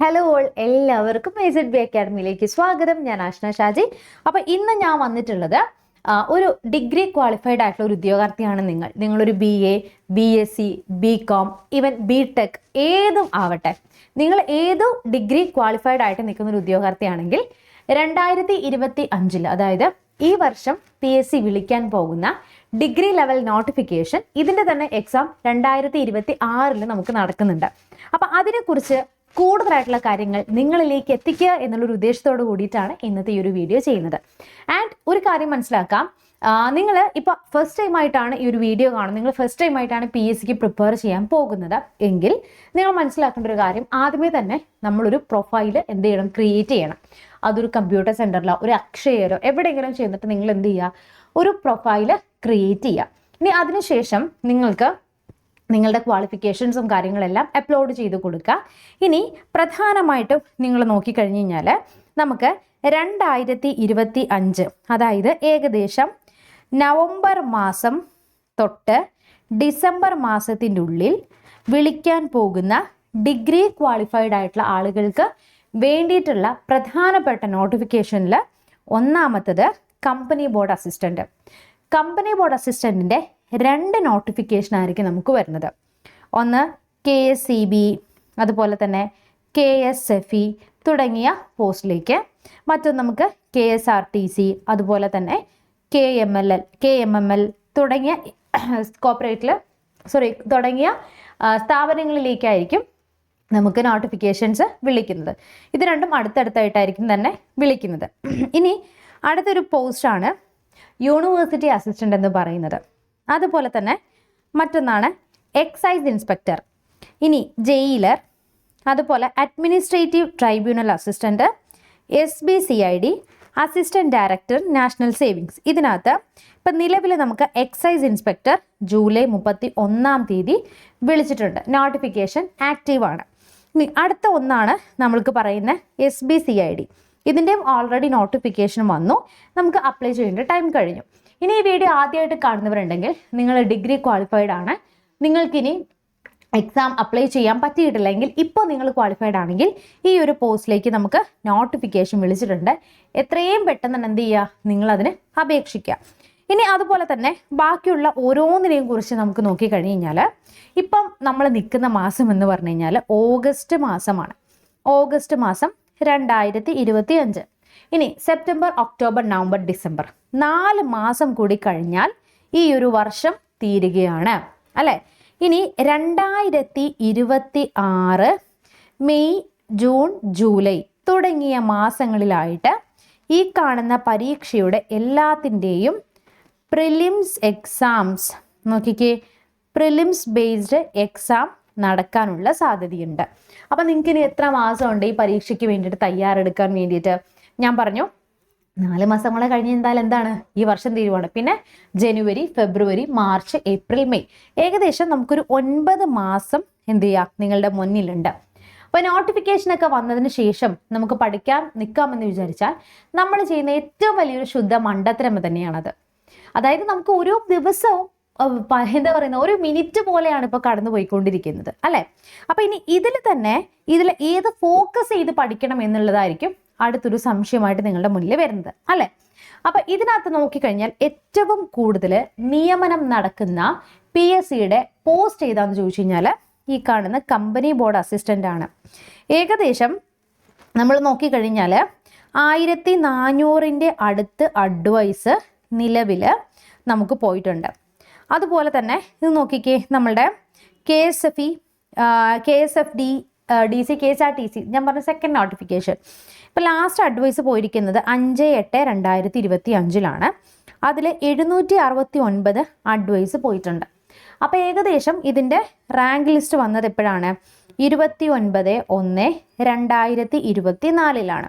Hello all, എല്ലാവർക്കും AZB അക്കാഡമിയിലേക്ക് സ്വാഗതം. ഞാൻ ആഷ്ന ഷാജി. അപ്പോൾ ഇന്ന് ഞാൻ വന്നിട്ടുള്ളത് ഒരു ഡിഗ്രി ക്വാളിഫൈഡ് ആയിട്ടുള്ള ഒരു ഉദ്യോഗാർത്ഥിയാണ് നിങ്ങളൊരു BA, BSc, BCom, even BTech ഏതും ആവട്ടെ, നിങ്ങൾ ഏതു ഡിഗ്രി ക്വാളിഫൈഡ് ആയിട്ട് നിൽക്കുന്ന ഒരു ഉദ്യോഗാർത്ഥിയാണെങ്കിൽ 2025 അതായത് ഈ വർഷം PSC വിളിക്കാൻ പോകുന്ന ഡിഗ്രി ലെവൽ നോട്ടിഫിക്കേഷൻ, ഇതിൻ്റെ തന്നെ എക്സാം 2026 നമുക്ക് നടക്കുന്നുണ്ട്. അപ്പം അതിനെക്കുറിച്ച് കൂടുതലായിട്ടുള്ള കാര്യങ്ങൾ നിങ്ങളിലേക്ക് എത്തിക്കുക എന്നുള്ളൊരു ഉദ്ദേശത്തോട് കൂടിയിട്ടാണ് ഇന്നത്തെ ഈ ഒരു വീഡിയോ ചെയ്യുന്നത്. ആൻഡ് ഒരു കാര്യം മനസ്സിലാക്കാം, നിങ്ങൾ ഇപ്പോൾ ഫസ്റ്റ് ടൈം ആയിട്ടാണ് ഈ ഒരു വീഡിയോ കാണുന്നത്, നിങ്ങൾ ഫസ്റ്റ് ടൈം ആയിട്ടാണ് PSCക്ക് പ്രിപ്പയർ ചെയ്യാൻ പോകുന്നത് എങ്കിൽ നിങ്ങൾ മനസ്സിലാക്കേണ്ട ഒരു കാര്യം, ആദ്യമേ തന്നെ നമ്മളൊരു പ്രൊഫൈൽ എന്ത് ചെയ്യണം, ക്രിയേറ്റ് ചെയ്യണം. അതൊരു കമ്പ്യൂട്ടർ സെൻറ്ററിലോ ഒരു അക്ഷയയിലോ എവിടെയെങ്കിലും ചെന്നിട്ട് നിങ്ങൾ എന്ത് ചെയ്യുക, ഒരു പ്രൊഫൈൽ ക്രിയേറ്റ് ചെയ്യുക. ഇനി അതിനുശേഷം നിങ്ങൾക്ക് നിങ്ങളുടെ ക്വാളിഫിക്കേഷൻസും കാര്യങ്ങളെല്ലാം അപ്ലോഡ് ചെയ്ത് കൊടുക്കുക. ഇനി പ്രധാനമായിട്ടും നിങ്ങൾ നോക്കിക്കഴിഞ്ഞ് കഴിഞ്ഞാൽ നമുക്ക് 2025 അതായത് ഏകദേശം നവംബർ മാസം തൊട്ട് ഡിസംബർ മാസത്തിൻ്റെ ഉള്ളിൽ വിളിക്കാൻ പോകുന്ന ഡിഗ്രി ക്വാളിഫൈഡ് ആയിട്ടുള്ള ആളുകൾക്ക് വേണ്ടിയിട്ടുള്ള പ്രധാനപ്പെട്ട നോട്ടിഫിക്കേഷനിൽ ഒന്നാമത്തത് company board assistant. Company board അസിസ്റ്റൻറ്റിൻ്റെ 2 നോട്ടിഫിക്കേഷൻ ആയിരിക്കും നമുക്ക് വരുന്നത്. ഒന്ന് KSEB, അതുപോലെ തന്നെ KSFE തുടങ്ങിയ പോസ്റ്റിലേക്ക്. മറ്റൊന്ന് നമുക്ക് KSRTC, അതുപോലെ തന്നെ KMML തുടങ്ങിയ തുടങ്ങിയ സ്ഥാപനങ്ങളിലേക്കായിരിക്കും നമുക്ക് നോട്ടിഫിക്കേഷൻസ് വിളിക്കുന്നത്. ഇത് രണ്ടും അടുത്തടുത്തായിട്ടായിരിക്കും തന്നെ വിളിക്കുന്നത്. ഇനി അടുത്തൊരു പോസ്റ്റാണ് യൂണിവേഴ്സിറ്റി അസിസ്റ്റൻ്റ് എന്ന് പറയുന്നത്. അതുപോലെ തന്നെ മറ്റൊന്നാണ് എക്സൈസ് ഇൻസ്പെക്ടർ, ഇനി ജയിലർ, അതുപോലെ administrative tribunal assistant, SBCID, assistant director national savings. ഇതിനകത്ത് ഇപ്പം നിലവിൽ നമുക്ക് എക്സൈസ് ഇൻസ്പെക്ടർ ജൂലൈ 31 വിളിച്ചിട്ടുണ്ട്, നോട്ടിഫിക്കേഷൻ ആക്റ്റീവാണ്. ഇനി അടുത്ത ഒന്നാണ് നമ്മൾക്ക് പറയുന്ന SBCID. ഇതിൻ്റെയും ഓൾറെഡി നോട്ടിഫിക്കേഷൻ വന്നു, നമുക്ക് അപ്ലൈ ചെയ്യേണ്ട ടൈം കഴിഞ്ഞു. ഇനി ഈ വീഡിയോ ആദ്യമായിട്ട് കാണുന്നവരുണ്ടെങ്കിൽ നിങ്ങൾ ഡിഗ്രി ക്വാളിഫൈഡ് ആണ്, നിങ്ങൾക്കിനി എക്സാം അപ്ലൈ ചെയ്യാൻ പറ്റിയിട്ടില്ലെങ്കിൽ ഇപ്പോൾ നിങ്ങൾ ക്വാളിഫൈഡ് ആണെങ്കിൽ ഈ ഒരു പോസ്റ്റിലേക്ക് നമുക്ക് നോട്ടിഫിക്കേഷൻ വിളിച്ചിട്ടുണ്ട്. എത്രയും പെട്ടെന്ന് തന്നെ എന്ത് ചെയ്യുക, നിങ്ങളതിന് അപേക്ഷിക്കുക. ഇനി അതുപോലെ തന്നെ ബാക്കിയുള്ള ഓരോന്നിനെയും കുറിച്ച് നമുക്ക് നോക്കിക്കഴിഞ്ഞ് കഴിഞ്ഞാൽ ഇപ്പം നമ്മൾ നിൽക്കുന്ന മാസം എന്ന് പറഞ്ഞു കഴിഞ്ഞാൽ ഓഗസ്റ്റ് മാസമാണ്. ഓഗസ്റ്റ് മാസം 2025. ഇനി സെപ്റ്റംബർ, ഒക്ടോബർ, നവംബർ, ഡിസംബർ 4 മാസം കൂടി കഴിഞ്ഞാൽ ഈ ഒരു വർഷം തീരുകയാണ് അല്ലേ. ഇനി 2026 മെയ്, ജൂൺ, ജൂലൈ തുടങ്ങിയ മാസങ്ങളിലായിട്ട് ഈ കാണുന്ന പരീക്ഷയുടെ എല്ലാത്തിൻ്റെയും പ്രിലിംസ് എക്സാംസ്, നോക്കിക്കേ, പ്രിലിംസ് ബേസ്ഡ് എക്സാം നടക്കാനുള്ള സാധ്യതയുണ്ട്. അപ്പം നിങ്ങൾക്ക് ഇനി എത്ര മാസമുണ്ട് ഈ പരീക്ഷയ്ക്ക് വേണ്ടിയിട്ട് തയ്യാറെടുക്കാൻ വേണ്ടിയിട്ട്? ഞാൻ പറഞ്ഞു 4 മാസങ്ങളെ കഴിഞ്ഞ് എന്താണ് ഈ വർഷം തീരുവാണ്. പിന്നെ ജനുവരി, ഫെബ്രുവരി, മാർച്ച്, ഏപ്രിൽ, മെയ്, ഏകദേശം നമുക്കൊരു 9 മാസം എന്ത് ചെയ്യുക നിങ്ങളുടെ മുന്നിലുണ്ട്. അപ്പോൾ നോട്ടിഫിക്കേഷനൊക്കെ വന്നതിന് ശേഷം നമുക്ക് പഠിക്കാൻ നിൽക്കാമെന്ന് വിചാരിച്ചാൽ നമ്മൾ ചെയ്യുന്ന ഏറ്റവും വലിയൊരു ശുദ്ധ മണ്ടത്തരം തന്നെയാണത്. അതായത് നമുക്ക് ഓരോ ദിവസവും എന്താ പറയുന്ന ഒരു മിനിറ്റ് പോലെയാണ് ഇപ്പോൾ കടന്നു പോയിക്കൊണ്ടിരിക്കുന്നത് അല്ലേ. അപ്പം ഇനി ഇതിൽ ഏത് ഫോക്കസ് ചെയ്ത് പഠിക്കണം എന്നുള്ളതായിരിക്കും അടുത്തൊരു സംശയമായിട്ട് നിങ്ങളുടെ മുന്നിൽ വരുന്നത് അല്ലേ. അപ്പം ഇതിനകത്ത് നോക്കിക്കഴിഞ്ഞാൽ ഏറ്റവും കൂടുതൽ നിയമനം നടക്കുന്ന PSCയുടെ പോസ്റ്റ് ഏതാണെന്ന് ചോദിച്ചു കഴിഞ്ഞാൽ ഈ കാണുന്ന കമ്പനി ബോർഡ് അസിസ്റ്റൻ്റ് ആണ്. ഏകദേശം നമ്മൾ നോക്കിക്കഴിഞ്ഞാൽ 1400 അടുത്ത് അഡ്വൈസ് നിലവിൽ നമുക്ക് പോയിട്ടുണ്ട്. അതുപോലെ തന്നെ ഇത് നോക്കിക്കേ, നമ്മളുടെ KSFE, KSFD, DC, KSRTC, ഞാൻ പറഞ്ഞ സെക്കൻഡ് നോട്ടിഫിക്കേഷൻ. ഇപ്പോൾ ലാസ്റ്റ് അഡ്വൈസ് പോയിരിക്കുന്നത് 5/8/2025 അതിൽ 769 അഡ്വൈസ് പോയിട്ടുണ്ട്. അപ്പോൾ ഏകദേശം ഇതിൻ്റെ റാങ്ക് ലിസ്റ്റ് വന്നത് എപ്പോഴാണ്? 29/1/2024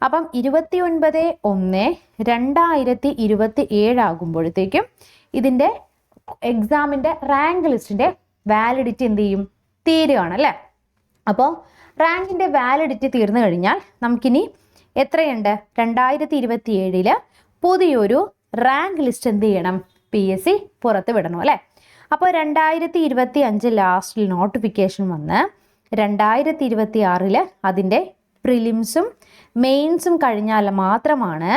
അപ്പം 29/1/2027 ആകുമ്പോഴത്തേക്കും ഇതിൻ്റെ എക്സാമിൻ്റെ റാങ്ക് ലിസ്റ്റിൻ്റെ വാലിഡിറ്റി എന്ത് ചെയ്യും? തീരുകയാണ് അല്ലേ. അപ്പോൾ റാങ്കിൻ്റെ വാലിഡിറ്റി തീർന്നു കഴിഞ്ഞാൽ നമുക്കിനി എത്രയുണ്ട്? 2027 പുതിയൊരു റാങ്ക് ലിസ്റ്റ് എന്ത് ചെയ്യണം? PSC പുറത്ത് വിടണം അല്ലേ. അപ്പോൾ 2025 ലാസ്റ്റിൽ നോട്ടിഫിക്കേഷൻ വന്ന് 2026 അതിൻ്റെ പ്രിലിംസും മെയിൻസും കഴിഞ്ഞാൽ മാത്രമാണ്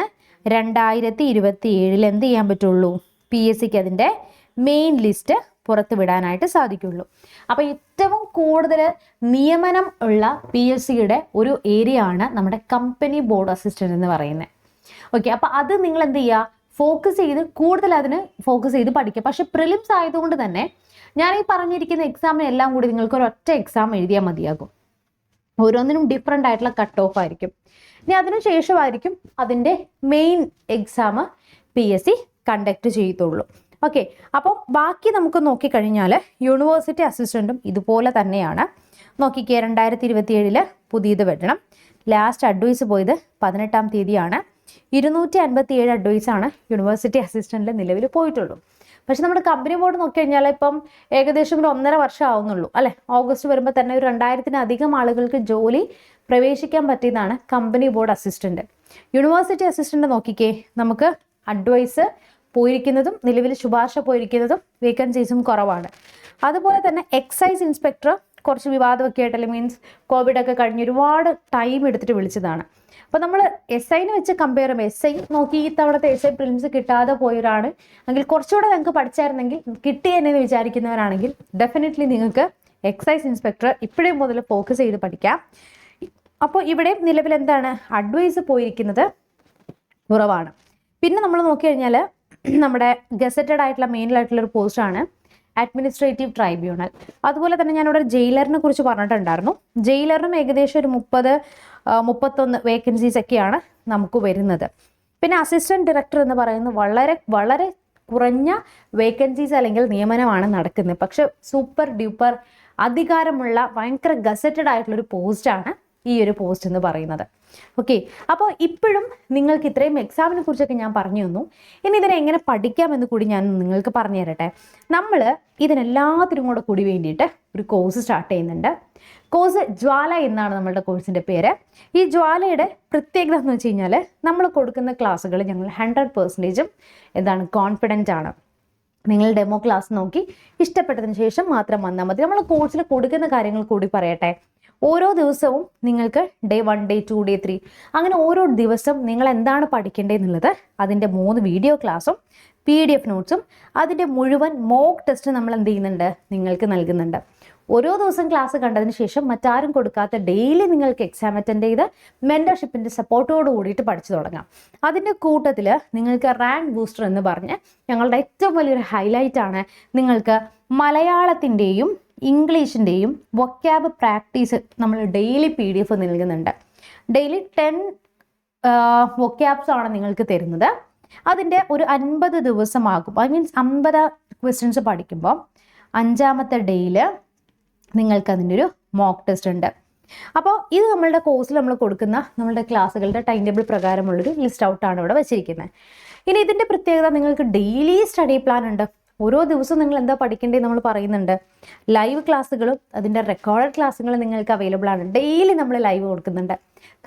2027 എന്ത് ചെയ്യാൻ പറ്റുള്ളൂ, PSCക്ക് അതിൻ്റെ മെയിൻ ലിസ്റ്റ് പുറത്തു വിടാനായിട്ട് സാധിക്കുള്ളൂ. അപ്പോൾ ഏറ്റവും കൂടുതൽ നിയമനം ഉള്ള PSCയുടെ ഒരു ഏരിയ ആണ് നമ്മുടെ കമ്പനി ബോർഡ് അസിസ്റ്റന്റ് എന്ന് പറയുന്നത്. ഓക്കെ, അപ്പോൾ അത് നിങ്ങൾ എന്ത് ചെയ്യുക, ഫോക്കസ് ചെയ്ത് കൂടുതൽ അതിന് ഫോക്കസ് ചെയ്ത് പഠിക്കുക. പക്ഷെ പ്രിലിംസ് ആയതുകൊണ്ട് തന്നെ ഞാൻ ഈ പറഞ്ഞിരിക്കുന്ന എക്സാമിന് എല്ലാം കൂടി നിങ്ങൾക്ക് ഒരൊറ്റ എക്സാം എഴുതിയാൽ മതിയാകും. ഓരോന്നിനും ഡിഫറെൻ്റ് ആയിട്ടുള്ള കട്ട് ഓഫ് ആയിരിക്കും. ഇനി അതിനു ശേഷമായിരിക്കും അതിൻ്റെ മെയിൻ എക്സാം PSC കണ്ടക്ട് ചെയ്യത്തുള്ളൂ. ഓക്കെ, അപ്പോൾ ബാക്കി നമുക്ക് നോക്കിക്കഴിഞ്ഞാൽ യൂണിവേഴ്സിറ്റി അസിസ്റ്റൻറ്റും ഇതുപോലെ തന്നെയാണ്. നോക്കിക്കേ, 2027 പുതിയത് വരണം. ലാസ്റ്റ് അഡ്വൈസ് പോയത് 18-ാം തീയതിയാണ്. 257 അഡ്വൈസാണ് യൂണിവേഴ്സിറ്റി അസിസ്റ്റൻറ്റിൽ നിലവിൽ പോയിട്ടുള്ളൂ. പക്ഷെ നമ്മുടെ കമ്പനി ബോർഡ് നോക്കിക്കഴിഞ്ഞാൽ ഇപ്പം ഏകദേശം ഒരു 1.5 വർഷം ആവുന്നുള്ളൂ അല്ലേ. ഓഗസ്റ്റ് വരുമ്പോൾ തന്നെ ഒരു 2000-ലധികം ആളുകൾക്ക് ജോലി പ്രവേശിക്കാൻ പറ്റിയതാണ് company board assistant. University assistant നോക്കിക്കേ, നമുക്ക് അഡ്വൈസ് പോയിരിക്കുന്നതും നിലവിൽ ശുപാർശ പോയിരിക്കുന്നതും വേക്കൻസീസും കുറവാണ്. അതുപോലെ തന്നെ എക്സൈസ് ഇൻസ്പെക്ടർ കുറച്ച് വിവാദമൊക്കെ ആയിട്ടല്ലേ, മീൻസ് കോവിഡൊക്കെ കഴിഞ്ഞ് ഒരുപാട് ടൈം എടുത്തിട്ട് വിളിച്ചതാണ്. അപ്പോൾ നമ്മൾ SIനെ വെച്ച് കമ്പയർ ചെയ്യുമ്പോൾ SI നോക്കി ഈ തവണത്തെ SI പ്രിലിംസ് കിട്ടാതെ പോയവരാണ് എങ്കിൽ കുറച്ചുകൂടെ നിങ്ങൾക്ക് പഠിച്ചായിരുന്നെങ്കിൽ കിട്ടിയെന്ന് വിചാരിക്കുന്നവരാണെങ്കിൽ ഡെഫിനറ്റ്ലി നിങ്ങൾക്ക് എക്സൈസ് ഇൻസ്പെക്ടർ ഇപ്പോഴേ മുതൽ ഫോക്കസ് ചെയ്ത് പഠിക്കാം. അപ്പോൾ ഇവിടെ നിലവിൽ എന്താണ്, അഡ്വൈസ് പോയിരിക്കുന്നത് കുറവാണ്. പിന്നെ നമ്മൾ നോക്കിക്കഴിഞ്ഞാൽ നമ്മുടെ ഗസറ്റഡ് ആയിട്ടുള്ള മെയിനായിട്ടുള്ളൊരു പോസ്റ്റാണ് അഡ്മിനിസ്ട്രേറ്റീവ് ട്രൈബ്യൂണൽ. അതുപോലെ തന്നെ ഞാനിവിടെ ജയിലറിനെ കുറിച്ച് പറഞ്ഞിട്ടുണ്ടായിരുന്നു. ജയിലറിനും ഏകദേശം ഒരു 30-31 വേക്കൻസീസ് ഒക്കെയാണ് നമുക്ക് വരുന്നത്. പിന്നെ അസിസ്റ്റന്റ് ഡയറക്ടർ എന്ന് പറയുന്നത് വളരെ വളരെ കുറഞ്ഞ വേക്കൻസീസ് അല്ലെങ്കിൽ നിയമനമാണ് നടക്കുന്നത്. പക്ഷെ സൂപ്പർ ഡ്യൂപ്പർ അധികാരമുള്ള ഭയങ്കര ഗസറ്റഡ് ആയിട്ടുള്ളൊരു പോസ്റ്റാണ് ഈ ഒരു പോസ്റ്റ് എന്ന് പറയുന്നത്. ഓക്കെ, അപ്പോൾ ഇപ്പോഴും നിങ്ങൾക്ക് ഇത്രയും എക്സാമിനെ കുറിച്ചൊക്കെ ഞാൻ പറഞ്ഞു തന്നു. ഇനി ഇതിനെ എങ്ങനെ പഠിക്കാമെന്ന് കൂടി ഞാൻ നിങ്ങൾക്ക് പറഞ്ഞു തരട്ടെ. നമ്മൾ ഇതിനെല്ലാത്തിനും കൂടി വേണ്ടിയിട്ട് ഒരു കോഴ്സ് സ്റ്റാർട്ട് ചെയ്യുന്നുണ്ട്. കോഴ്സ് ജ്വാല എന്നാണ് നമ്മളുടെ കോഴ്സിൻ്റെ പേര്. ഈ ജ്വാലയുടെ പ്രത്യേകത എന്ന് വെച്ച് കഴിഞ്ഞാൽ നമ്മൾ കൊടുക്കുന്ന ക്ലാസ്സുകൾ ഞങ്ങൾ 100% എന്താണ്, കോൺഫിഡൻ്റ് ആണ്. നിങ്ങൾ ഡെമോ ക്ലാസ് നോക്കി ഇഷ്ടപ്പെട്ടതിന് ശേഷം മാത്രം വന്നാൽ മതി. നമ്മൾ കോഴ്സിൽ കൊടുക്കുന്ന കാര്യങ്ങൾ കൂടി പറയട്ടെ. ഓരോ ദിവസവും നിങ്ങൾക്ക് ഡേ 1, ഡേ 2, ഡേ 3 അങ്ങനെ ഓരോ ദിവസം നിങ്ങൾ എന്താണ് പഠിക്കേണ്ടതെന്നുള്ളത് അതിൻ്റെ 3 വീഡിയോ ക്ലാസ്സും PDF നോട്ട്സും അതിൻ്റെ മുഴുവൻ മോക്ക് ടെസ്റ്റ് നമ്മൾ എന്ത് ചെയ്യുന്നുണ്ട്, നിങ്ങൾക്ക് നൽകുന്നുണ്ട്. ഓരോ ദിവസം ക്ലാസ് കണ്ടതിന് ശേഷം മറ്റാരും കൊടുക്കാത്ത ഡെയിലി നിങ്ങൾക്ക് എക്സാം അറ്റൻഡ് ചെയ്ത് മെൻറ്റർഷിപ്പിൻ്റെ സപ്പോർട്ടോട് കൂടിയിട്ട് പഠിച്ചു തുടങ്ങാം. അതിൻ്റെ കൂട്ടത്തിൽ നിങ്ങൾക്ക് റാങ്ക് ബൂസ്റ്റർ എന്ന് പറഞ്ഞ് ഞങ്ങളുടെ ഏറ്റവും വലിയൊരു ഹൈലൈറ്റാണ് നിങ്ങൾക്ക് മലയാളത്തിൻ്റെയും ഇംഗ്ലീഷിൻ്റെയും വൊക്കാബ് പ്രാക്ടീസ് നമ്മൾ ഡെയിലി PDF നൽകുന്നുണ്ട്. ഡെയിലി 10 വൊക്കാബ്സ് ആണ് നിങ്ങൾക്ക് തരുന്നത്. അതിൻ്റെ ഒരു 50 ദിവസമാകും. ഐ മീൻസ് 50 ക്വസ്റ്റ്യൻസ് പഠിക്കുമ്പോൾ 5ാമത്തെ ഡേയിൽ നിങ്ങൾക്ക് അതിൻ്റെ ഒരു മോക്ക് ടെസ്റ്റ് ഉണ്ട്. അപ്പോൾ ഇത് നമ്മളുടെ കോഴ്സിൽ നമ്മൾ കൊടുക്കുന്ന നമ്മളുടെ ക്ലാസ്സുകളുടെ ടൈം ടേബിൾ പ്രകാരമുള്ളൊരു ലിസ്റ്റ് ഔട്ടാണ് ഇവിടെ വെച്ചിരിക്കുന്നത്. ഇനി ഇതിൻ്റെ പ്രത്യേകത, നിങ്ങൾക്ക് ഡെയിലി സ്റ്റഡി പ്ലാൻ ഉണ്ട്. ഓരോ ദിവസവും നിങ്ങൾ എന്താ പഠിക്കേണ്ടത് നമ്മൾ പറയുന്നുണ്ട്. ലൈവ് ക്ലാസ്സുകളും അതിൻ്റെ റെക്കോർഡഡ് ക്ലാസ്സുകളും നിങ്ങൾക്ക് അവൈലബിൾ ആണ്. ഡെയിലി നമ്മൾ ലൈവ് കൊടുക്കുന്നുണ്ട്.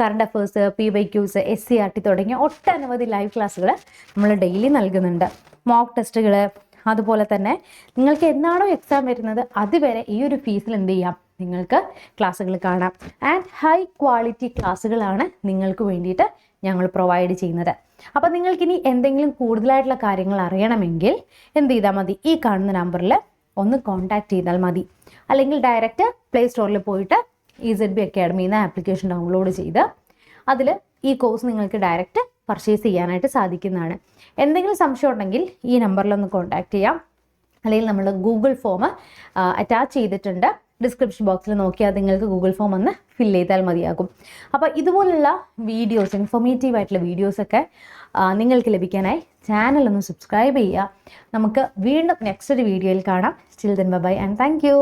കറണ്ട് അഫേഴ്സ്, PYQs, SCRT തുടങ്ങിയ ഒട്ടനവധി ലൈവ് ക്ലാസ്സുകൾ നമ്മൾ ഡെയിലി നൽകുന്നുണ്ട്. മോക്ക് ടെസ്റ്റുകൾ, അതുപോലെ തന്നെ നിങ്ങൾക്ക് എന്നാണോ എക്സാം വരുന്നത് അതുവരെ ഈ ഒരു ഫീസിൽ എന്ത് ചെയ്യാം, നിങ്ങൾക്ക് ക്ലാസ്സുകൾ കാണാം. ആൻഡ് ഹൈ ക്വാളിറ്റി ക്ലാസ്സുകളാണ് നിങ്ങൾക്ക് വേണ്ടിയിട്ട് ഞങ്ങൾ പ്രൊവൈഡ് ചെയ്യുന്നത്. അപ്പോൾ നിങ്ങൾക്കിനി എന്തെങ്കിലും കൂടുതലായിട്ടുള്ള കാര്യങ്ങൾ അറിയണമെങ്കിൽ എന്ത് ചെയ്താൽ മതി, ഈ കാണുന്ന നമ്പറിൽ ഒന്ന് കോൺടാക്റ്റ് ചെയ്താൽ മതി. അല്ലെങ്കിൽ ഡയറക്റ്റ് പ്ലേ സ്റ്റോറിൽ പോയിട്ട് EZB അക്കാഡമിയിൽ നിന്ന് ആപ്ലിക്കേഷൻ ഡൗൺലോഡ് ചെയ്ത് അതിൽ ഈ കോഴ്സ് നിങ്ങൾക്ക് ഡയറക്റ്റ് പർച്ചേസ് ചെയ്യാനായിട്ട് സാധിക്കുന്നതാണ്. എന്തെങ്കിലും സംശയം ഉണ്ടെങ്കിൽ ഈ നമ്പറിലൊന്ന് കോൺടാക്റ്റ് ചെയ്യാം. അല്ലെങ്കിൽ നമ്മൾ ഗൂഗിൾ ഫോം അറ്റാച്ച് ചെയ്തിട്ടുണ്ട്. ഡിസ്ക്രിപ്ഷൻ ബോക്സിൽ നോക്കിയാൽ നിങ്ങൾക്ക് ഗൂഗിൾ ഫോം ഒന്ന് ഫില്ല് ചെയ്താൽ മതിയാകും. അപ്പോൾ ഇതുപോലുള്ള വീഡിയോസ്, ഇൻഫോർമേറ്റീവ് ആയിട്ടുള്ള വീഡിയോസൊക്കെ നിങ്ങൾക്ക് ലഭിക്കാനായി ചാനലൊന്ന് സബ്സ്ക്രൈബ് ചെയ്യുക. നമുക്ക് വീണ്ടും നെക്സ്റ്റ് ഒരു വീഡിയോയിൽ കാണാം. Still then bye and thank you.